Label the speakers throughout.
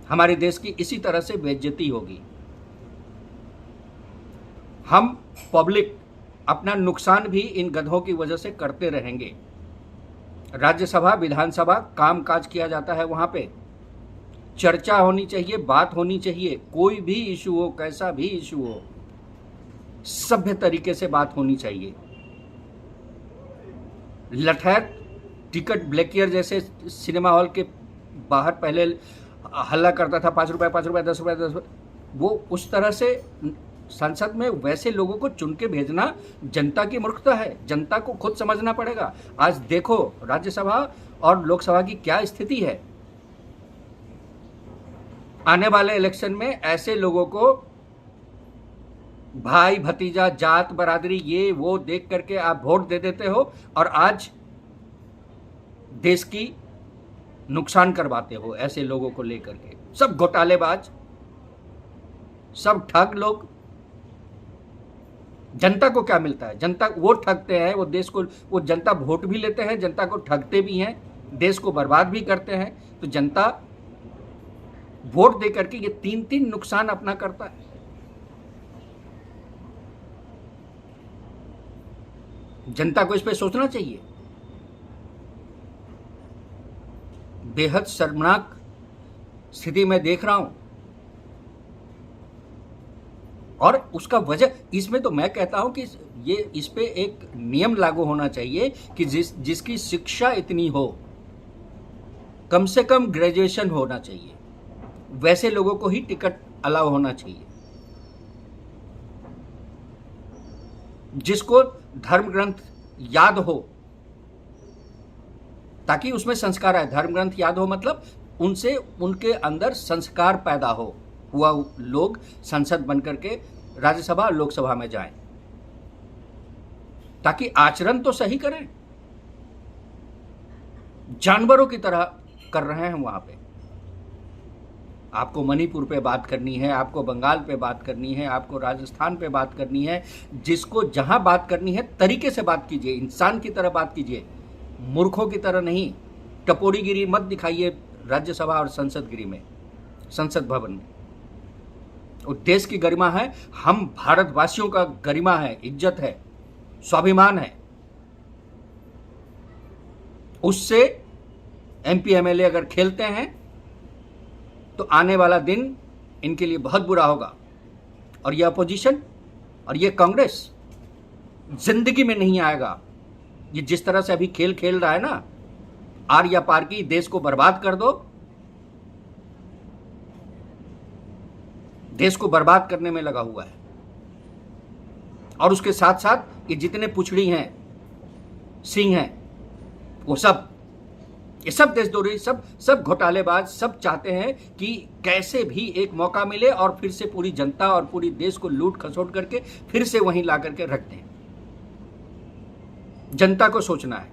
Speaker 1: हमारे देश की इसी तरह से बेइज्जती होगी। हम पब्लिक अपना नुकसान भी इन गधों की वजह से करते रहेंगे। राज्यसभा, विधानसभा, काम काज किया जाता है, वहां पे चर्चा होनी चाहिए, बात होनी चाहिए। कोई भी इशू हो, कैसा भी इशू हो, सभ्य तरीके से बात होनी चाहिए। लठैत टिकट ब्लैकियर जैसे सिनेमा हॉल के बाहर पहले हल्ला करता था, 5 रुपए 5 रुपए 10 रुपए 10 रुपए, वो उस तरह से संसद में वैसे लोगों को चुन के भेजना जनता की मूर्खता है। जनता को खुद समझना पड़ेगा। आज देखो राज्यसभा और लोकसभा की क्या स्थिति है। आने वाले इलेक्शन में ऐसे लोगों को भाई भतीजा, जात बरादरी, ये वो देख करके आप वोट दे देते हो और आज देश की नुकसान करवाते हो ऐसे लोगों को लेकर के। सब घोटालेबाज, सब ठग लोग। जनता को क्या मिलता है? जनता वो ठगते हैं, वो देश को, वो जनता वोट भी लेते हैं, जनता को ठगते भी हैं, देश को बर्बाद भी करते हैं। तो जनता वोट दे करके ये तीन तीन नुकसान अपना करता है। जनता को इस पे सोचना चाहिए। बेहद शर्मनाक स्थिति में देख रहा हूं और उसका वजह इसमें तो मैं कहता हूं कि ये इस पे एक नियम लागू होना चाहिए कि जिसकी शिक्षा इतनी हो, कम से कम ग्रेजुएशन होना चाहिए, वैसे लोगों को ही टिकट अलाउ होना चाहिए। जिसको धर्म ग्रंथ याद हो, ताकि उसमें संस्कार आए। धर्म ग्रंथ याद हो मतलब उनसे उनके अंदर संस्कार पैदा हो, हुआ लोग संसद बनकर के राज्यसभा और लोकसभा में जाएं, ताकि आचरण तो सही करें। जानवरों की तरह कर रहे हैं वहां पे। आपको मणिपुर पे बात करनी है, आपको बंगाल पे बात करनी है, आपको राजस्थान पे बात करनी है, जिसको जहां बात करनी है तरीके से बात कीजिए, इंसान की तरह बात कीजिए, मूर्खों की तरह नहीं। टपोरीगिरी मत दिखाइए राज्यसभा और संसद गिरी में, संसद भवन में। और देश की गरिमा है, हम भारतवासियों का गरिमा है, इज्जत है, स्वाभिमान है। उससे एमपी एमएलए अगर खेलते हैं तो आने वाला दिन इनके लिए बहुत बुरा होगा। और ये अपोजिशन और ये कांग्रेस जिंदगी में नहीं आएगा। ये जिस तरह से अभी खेल खेल रहा है ना, आर या पार की, देश को बर्बाद कर दो, देश को बर्बाद करने में लगा हुआ है। और उसके साथ साथ ये जितने पुछड़ी हैं, सिंह हैं, वो सब, ये सब देशद्रोही, सब घोटालेबाज, सब चाहते हैं कि कैसे भी एक मौका मिले और फिर से पूरी जनता और पूरी देश को लूट खसोट करके फिर से वहीं ला करके रख दें। जनता को सोचना है।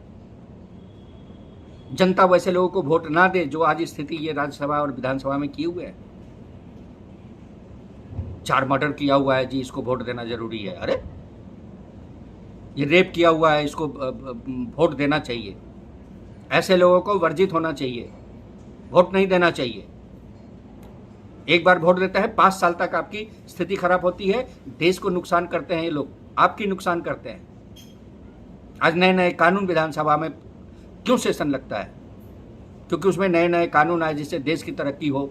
Speaker 1: जनता वैसे लोगों को वोट ना दे जो आज स्थिति ये राज्यसभा और विधानसभा में किए हुए हैं। 4 मर्डर किया हुआ है जी, इसको वोट देना जरूरी है। अरे ये रेप किया हुआ है, इसको वोट देना चाहिए। ऐसे लोगों को वर्जित होना चाहिए, वोट नहीं देना चाहिए। एक बार वोट देता है, 5 साल तक आपकी स्थिति खराब होती है। देश को नुकसान करते हैं ये लोग, आपकी नुकसान करते हैं। आज नए नए कानून विधानसभा में क्यों सेशन लगता है? क्योंकि उसमें नए नए कानून आए जिससे देश की तरक्की हो,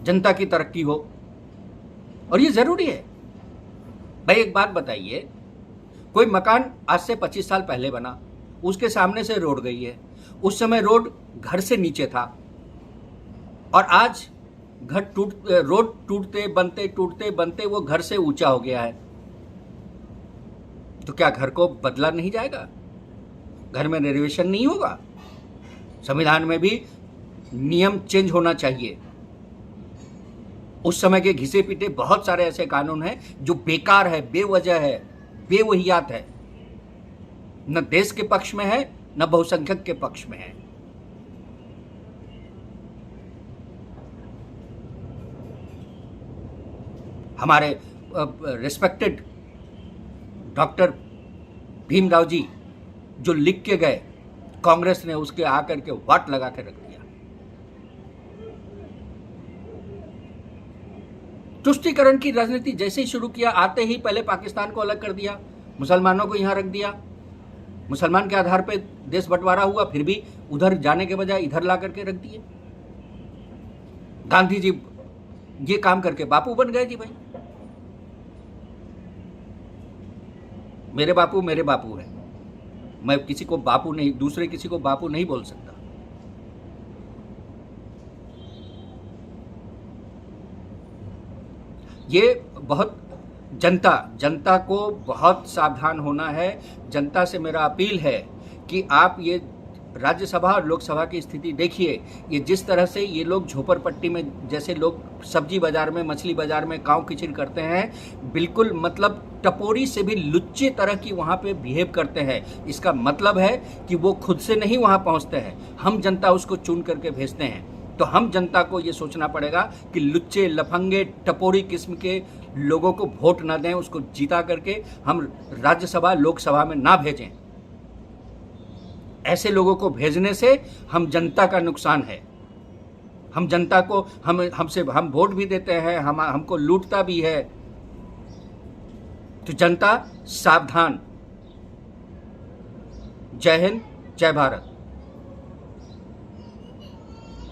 Speaker 1: जनता की तरक्की हो, और ये जरूरी है। भाई एक बात बताइए, कोई मकान आज से 25 साल पहले बना, उसके सामने से रोड गई है, उस समय रोड घर से नीचे था और आज रोड टूटते बनते वो घर से ऊंचा हो गया है। तो क्या घर को बदला नहीं जाएगा? घर में रिजर्वेशन नहीं होगा? संविधान में भी नियम चेंज होना चाहिए। उस समय के घिसे पीटे बहुत सारे ऐसे कानून हैं जो बेकार है, बेवजह है, बेवहियात है, न देश के पक्ष में है न बहुसंख्यक के पक्ष में है। हमारे रिस्पेक्टेड डॉक्टर भीमराव जी जो लिख के गए, कांग्रेस ने उसके आकर के वाट लगा के रख दिया। तुष्टीकरण की राजनीति जैसे ही शुरू किया, आते ही पहले पाकिस्तान को अलग कर दिया, मुसलमानों को यहां रख दिया, मुसलमान के आधार पे देश बंटवारा हुआ, फिर भी उधर जाने के बजाय इधर ला करके रख दिए। गांधी जी ये काम करके बापू बन गए जी भाई। मेरे बापू हैं, मैं किसी को बापू नहीं, दूसरे किसी को बापू नहीं बोल सकता। ये बहुत जनता को बहुत सावधान होना है। जनता से मेरा अपील है कि आप ये राज्यसभा और लोकसभा की स्थिति देखिए। ये जिस तरह से ये लोग झोपड़पट्टी में, जैसे लोग सब्जी बाजार में, मछली बाजार में काव किचिर करते हैं, बिल्कुल मतलब टपोरी से भी लुच्चे तरह की वहाँ पे बिहेव करते हैं। इसका मतलब है कि वो खुद से नहीं वहाँ पहुँचते हैं, हम जनता उसको चुन करके भेजते हैं। तो हम जनता को ये सोचना पड़ेगा कि लुच्चे, लफंगे, टपोरी किस्म के लोगों को वोट ना दें, उसको जीता करके हम राज्यसभा लोकसभा में ना भेजें। ऐसे लोगों को भेजने से हम जनता का नुकसान है। हम जनता को हम वोट भी देते हैं, हमको लूटता भी है। तो जनता सावधान। जय हिंद, जय भारत।